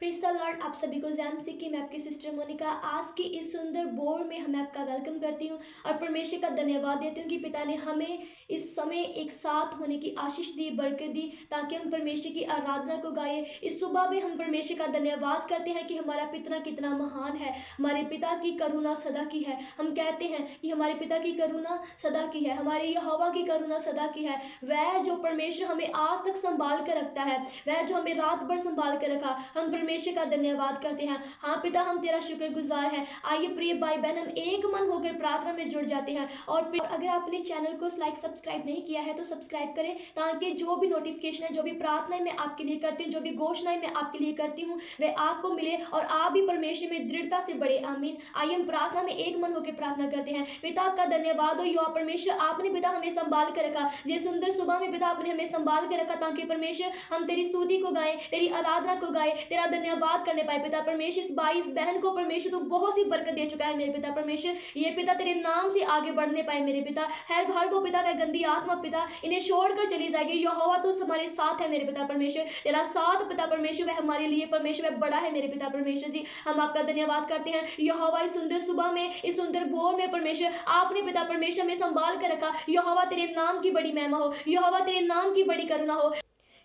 Praise the Lord. आप सभी को जैम से कि मैं आपकी सिस्टर मोनिका आज की इस सुंदर बोर में मैं आपका वेलकम करती हूँ और परमेश्वर का धन्यवाद देती हूँ कि पिता ने हमें इस समय एक साथ होने की आशीष दी, बरकत दी, ताकि हम परमेश्वर की आराधना को गाएं। इस सुबह में हम परमेश्वर का धन्यवाद करते हैं कि हमारा पिता कितना महान है, हमारे पिता की करुणा सदा की है। हम कहते हैं कि हमारे पिता की करुणा सदा की है, हमारे यहोवा की करुणा सदा की है। वह जो परमेश्वर हमें आज तक संभाल कर रखता है, वह जो हमें रात भर संभाल कर रखा, हम परमेश्वर का धन्यवाद करते हैं। हाँ पिता, हम तेरा शुक्रगुजार हैं। आइए प्रिय भाई बहन, हम एक मन होकर प्रार्थना में जुड़ जाते हैं। और अगर आपने चैनल को लाइक सब्सक्राइब नहीं किया है तो सब्सक्राइब करें, ताकि जो भी नोटिफिकेशन है, जो भी प्रार्थनाएं मैं आपके लिए करती हूँ, जो भी घोषणाएं मैं आपके लिए करती हूँ, वे आपको मिले और आप भी परमेश्वर में दृढ़ता से बढ़े। आमीन। आइए हम प्रार्थना में एक मन होकर प्रार्थना करते हैं। पिता आपका धन्यवाद हो यो परमेश्वर, आपने पिता हमें संभाल कर रखा। ये सुंदर सुबह में पिता आपने हमें संभाल कर रखा, ताकि परमेश्वर हम तेरी स्तुति को गाएं, तेरी आराधना को गाएं, तेरा धन्यवाद करने पाए। पिता परमेश्वर इस भाई इस बहन को परमेश्वर तू बहुत सी बरकत दे चुका है मेरे पिता परमेश्वर। ये पिता तेरे नाम से आगे बढ़ने पाए मेरे पिता। हर को पिता वह गंदी आत्मा पिता इन्हें छोड़कर चली जाएगी। यहोवा तू हमारे साथ है मेरे पिता परमेश्वर, तेरा साथ पिता परमेश्वर वह हमारे लिए परमेश्वर वह बड़ा है मेरे पिता परमेश्वर जी। हम आपका धन्यवाद करते हैं यहोवा, इस सुंदर सुबह में, इस सुंदर बोर में परमेश्वर आपने पिता परमेश्वर में संभाल कर रखा। यहोवा तेरे नाम की बड़ी महिमा हो, यहोवा तेरे नाम की बड़ी करुणा हो।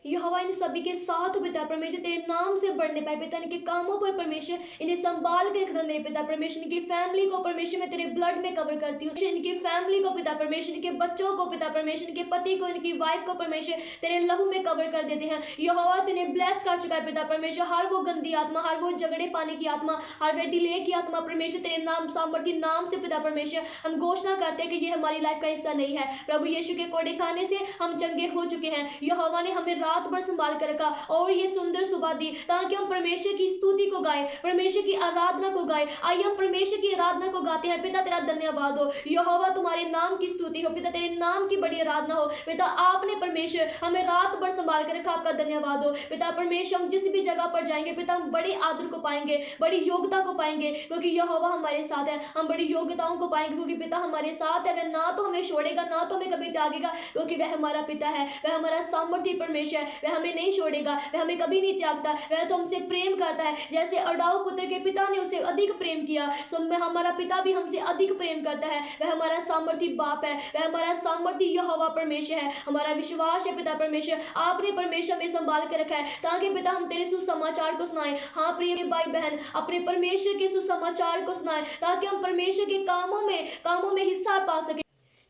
यहोवा इन सभी के साथ हो पिता परमेश्वर, तेरे नाम से बढ़ने पाए पिता। इनके कामों पर परमेश्वर इन्हें संभाल के रखना मेरे पिता परमेश्वर। इनकी फैमिली को परमेश्वर मैं तेरे ब्लड में कवर करती हूँ। इनकी फैमिली को पिता परमेश्वर, इनके बच्चों को पिता परमेश्वर, इनके पति को, इनकी वाइफ को परमेश्वर तेरे लहू में कवर कर देते हैं। यहोवा तेने ब्लेस कर चुका है पिता परमेश्वर। हर वो गंदी आत्मा, हर वो झगड़े पाने की आत्मा, हर वे डिले की आत्मा परमेश्वर तेरे नाम सामर्थ्य नाम से पिता परमेश्वर हम घोषणा करते हैं कि ये हमारी लाइफ का हिस्सा नहीं है। प्रभु यीशु के कोड़े खाने से हम चंगे हो चुके हैं। यहोवा ने हमें रात भर संभाल कर रखा और ये सुंदर सुबह दी, ताकि हम परमेश्वर की स्तुति को गाएं, परमेश्वर की आराधना को गाएं। आइए हम परमेश्वर की आराधना को गाते हैं। पिता तेरा धन्यवाद हो यहोवा, तुम्हारे नाम की स्तुति हो पिता, तेरे नाम की बड़ी आराधना हो पिता। आपने परमेश्वर हमें रात भर संभाल कर रखा, आपका धन्यवाद हो पिता परमेश्वर। हम जिस भी जगह पर जाएंगे पिता, हम बड़े आदर को पाएंगे, बड़ी योग्यता को पाएंगे, क्योंकि यहोवा हमारे साथ है। हम बड़ी योग्यताओं को पाएंगे क्योंकि पिता हमारे साथ है। वह ना तो हमें छोड़ेगा, ना तो हमें कभी त्यागेगा, क्योंकि वह हमारा पिता है, वह हमारा सामर्थ्य परमेश्वर है। वह हमें नहीं छोड़ेगा, वह हमें कभी नहीं त्यागता। वह तो हमसे प्रेम करता है, जैसे अडाऊ पुत्र के पिता ने उसे अधिक प्रेम किया, सो हमारा पिता भी हमसे अधिक प्रेम करता है। वह हमारा सामर्थ्य बाप है, वह हमारा सामर्थ्य यहोवा परमेश्वर है। हमारा विश्वास है पिता परमेश्वर, आपने परमेश्वर में संभाल कर रखा है, ताकि पिता हम तेरे सुसमाचार को सुनाएं। हाँ प्रिय भाई बहन, अपने परमेश्वर के सुसमाचार को सुनाएं, ताकि हम परमेश्वर के कामों में हिस्सा पा सके।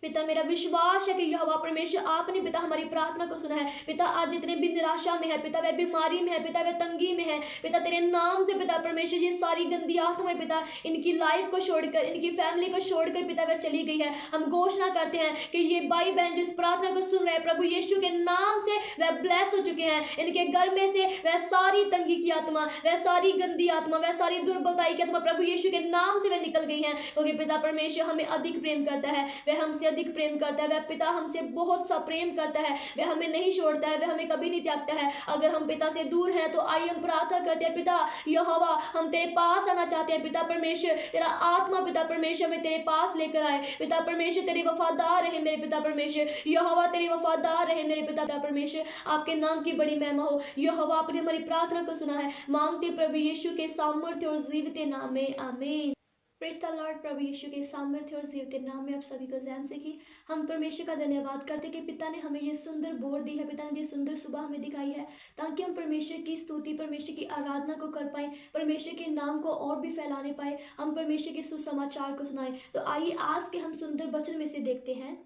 पिता मेरा विश्वास है कि यहोवा परमेश्वर आपने पिता हमारी प्रार्थना को सुना है। पिता आज जितने भी निराशा में है पिता, वह बीमारी में है पिता, वह तंगी में है पिता, तेरे नाम से पिता परमेश्वर ये सारी गंदी आत्माएं पिता इनकी लाइफ को छोड़कर, इनकी फैमिली को छोड़कर पिता वह चली गई है। हम घोषणा करते हैं कि ये भाई बहन जो इस प्रार्थना को सुन रहे हैं, प्रभु यीशु के नाम से वह ब्लेस हो चुके हैं। इनके घर में से वह सारी तंगी की आत्मा, वह सारी गंदी आत्मा, वह सारी दुर्बलताई की आत्मा प्रभु यीशु के नाम से वह निकल गई है, क्योंकि पिता परमेश्वर हमें अधिक प्रेम करता है, वह हमसे अधिक प्रेम करता है। वह पिता हमसे बहुत सा प्रेम करता है, वह हमें नहीं छोड़ता है, वह हमें कभी नहीं त्यागता है। अगर हम पिता से दूर हैं तो आइए हम प्रार्थना करते हैं। पिता यहोवा, हम तेरे पास आना चाहते हैं पिता परमेश्वर। तेरा आत्मा पिता परमेश्वर में तेरे पास लेकर आए पिता परमेश्वर। तेरे वफादार रहे मेरे पिता परमेश्वर। यहोवा तेरे वफादार रहे मेरे पिता परमेश्वर। आपके नाम की बड़ी महिमा हो यहोवा। आपने हमारी प्रार्थना को सुना है, मांगते प्रभु यीशु के सामर्थ्य और जीवित नाम में, आमीन। Praise the lord. प्रभु यीशु के सामर्थ्य और जीवित नाम में आप सभी को जैम से कि हम परमेश्वर का धन्यवाद करते कि पिता ने हमें ये सुंदर बोर दी है, पिता ने ये सुंदर सुबह हमें दिखाई है, ताकि हम परमेश्वर की स्तुति, परमेश्वर की आराधना को कर पाएं, परमेश्वर के नाम को और भी फैलाने पाए, हम परमेश्वर के सुसमाचार को सुनाएं। तो आइए आज के हम सुंदर वचन में से देखते हैं।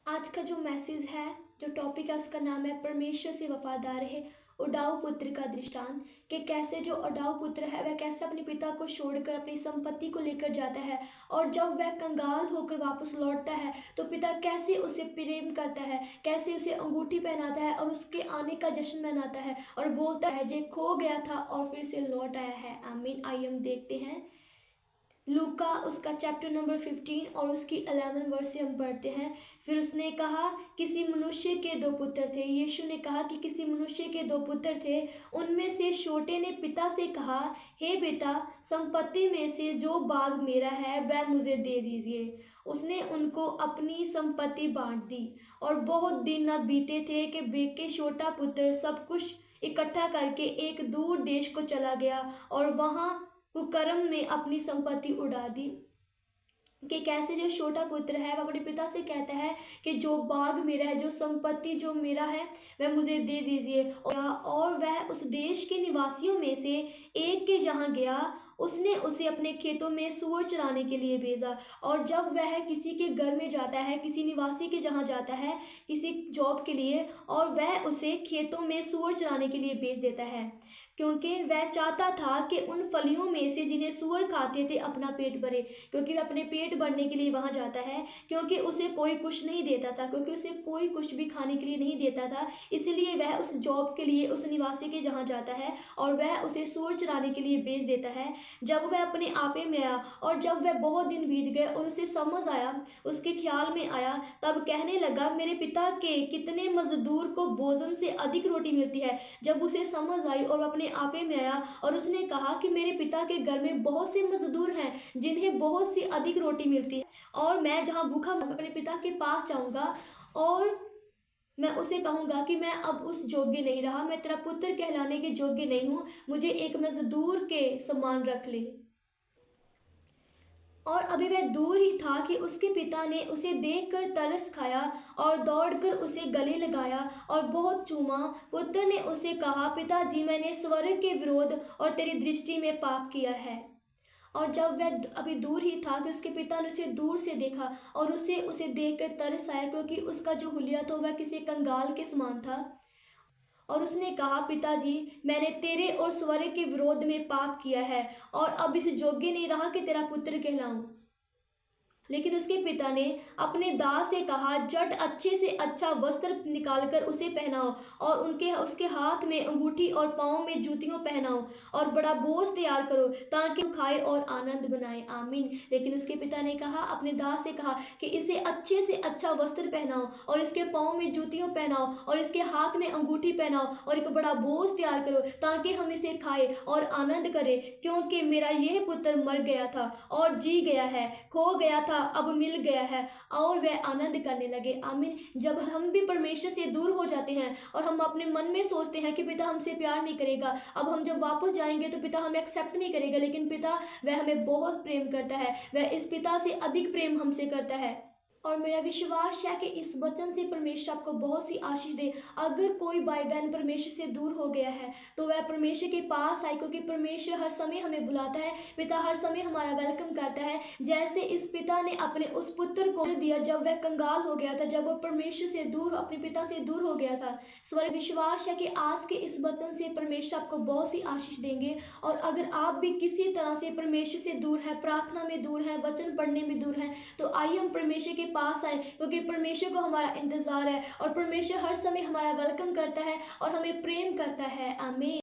आज का जो मैसेज है, जो टॉपिक है, उसका नाम है परमेश्वर से वफादार रहे, उडाऊ पुत्र का दृष्टांत। कि कैसे जो उडाऊ पुत्र है वह कैसे अपने पिता को छोड़कर अपनी संपत्ति को लेकर जाता है, और जब वह कंगाल होकर वापस लौटता है तो पिता कैसे उसे प्रेम करता है, कैसे उसे अंगूठी पहनाता है और उसके आने का जश्न मनाता है और बोलता है जे खो गया था और फिर से लौट आया है। आमीन। आइए हम देखते हैं लूका उसका चैप्टर नंबर 15 और उसकी 11 वर्स से हम पढ़ते हैं। फिर उसने कहा किसी मनुष्य के दो पुत्र थे। यीशु ने कहा कि किसी मनुष्य के दो पुत्र थे। उनमें से छोटे ने पिता से कहा, हे पिता, संपत्ति में से जो भाग मेरा है वह मुझे दे दीजिए। उसने उनको अपनी संपत्ति बांट दी। और बहुत दिन न बीते थे कि बेके छोटा पुत्र सब कुछ इकट्ठा करके एक दूर देश को चला गया और वहाँ कुकर्म में अपनी संपत्ति उड़ा दी। कि कैसे जो छोटा पुत्र है वह अपने पिता से कहता है कि जो बाग मेरा है, जो संपत्ति जो मेरा है, वह मुझे दे दीजिए। और वह उस देश के निवासियों में से एक के जहाँ गया, उसने उसे अपने खेतों में सूअर चराने के लिए भेजा। और जब वह किसी के घर में जाता है, किसी निवासी के जहाँ जाता है किसी जॉब के लिए, और वह उसे खेतों में सूअर चराने के लिए भेज देता है, क्योंकि वह चाहता था कि उन फलियों में से जिन्हें सूअर खाते थे अपना पेट भरे। क्योंकि वह अपने पेट भरने के लिए वहाँ जाता है, क्योंकि उसे कोई कुछ नहीं देता था, क्योंकि उसे कोई कुछ भी खाने के लिए नहीं देता था। इसलिए वह उस जॉब के लिए उस निवासी के जहाँ जाता है और वह उसे सूअर चराने के लिए भेज देता है। जब वह अपने आपे में आया और जब वह बहुत दिन बीत गए और उसे समझ आया, उसके ख्याल में आया, तब कहने लगा, मेरे पिता के कितने मजदूर को भोजन से अधिक रोटी मिलती है। जब उसे समझ आई और वह अपने आपे में आया और उसने कहा कि मेरे पिता के घर में बहुत से मजदूर हैं जिन्हें बहुत सी अधिक रोटी मिलती है, और मैं जहाँ भूखा हूँ अपने पिता के पास जाऊँगा और मैं उसे कहूँगा कि मैं अब उस योग्य नहीं रहा, मैं तेरा पुत्र कहलाने के योग्य नहीं हूँ, मुझे एक मजदूर के समान रख ले। और अभी वह दूर ही था कि उसके पिता ने उसे देखकर तरस खाया और दौड़कर उसे गले लगाया और बहुत चूमा। पुत्र ने उसे कहा, पिताजी, मैंने स्वर्ग के विरोध और तेरी दृष्टि में पाप किया है। और जब वह अभी दूर ही था कि उसके पिता ने उसे दूर से देखा और उसे उसे देखकर तरस आया, क्योंकि उसका जो हुलिया था वह किसी कंगाल के समान था। और उसने कहा, पिताजी, मैंने तेरे और स्वर्ग के विरोध में पाप किया है और अब इस योग्य नहीं रहा कि तेरा पुत्र कहलाऊं। लेकिन उसके पिता ने अपने दास से कहा, जट अच्छे से अच्छा वस्त्र निकालकर उसे पहनाओ और उसके हाथ में अंगूठी और पाँव में जूतियों पहनाओ और बड़ा बोझ तैयार करो ताकि वो खाए और आनंद बनाए। आमीन। लेकिन उसके पिता ने कहा, अपने दास से कहा कि इसे अच्छे से अच्छा वस्त्र पहनाओ और इसके पाँव में जूतियों पहनाओ और इसके हाथ में अंगूठी पहनाओ और एक बड़ा बोझ तैयार करो ताकि हम इसे खाए और आनंद करें, क्योंकि मेरा यह पुत्र मर गया था और जी गया है, खो गया था अब मिल गया है। और वह आनंद करने लगे। आमीन। जब हम भी परमेश्वर से दूर हो जाते हैं और हम अपने मन में सोचते हैं कि पिता हमसे प्यार नहीं करेगा, अब हम जब वापस जाएंगे तो पिता हमें एक्सेप्ट नहीं करेगा, लेकिन पिता वह हमें बहुत प्रेम करता है, वह इस पिता से अधिक प्रेम हमसे करता है। और मेरा विश्वास है कि इस वचन से परमेश्वर आपको बहुत सी आशीष दे। अगर कोई भाई बहन परमेश्वर से दूर हो गया है तो वह परमेश्वर के पास आए, क्योंकि परमेश्वर हर समय हमें बुलाता है, पिता हर समय हमारा वेलकम करता है। जैसे इस पिता ने अपने उस पुत्र को दिया जब वह कंगाल हो गया था, जब वह परमेश्वर से दूर, अपने पिता से दूर हो गया था। स्वर्ग विश्वास है कि आज के इस वचन से परमेश्वर आपको बहुत सी आशीष देंगे। और अगर आप भी किसी तरह से परमेश्वर से दूर है, प्रार्थना में दूर है, वचन पढ़ने में दूर है, तो आइए हम परमेश्वर के पास आए, क्योंकि परमेश्वर को हमारा इंतजार है और परमेश्वर हर समय हमारा वेलकम करता है और हमें प्रेम करता है। आमीन।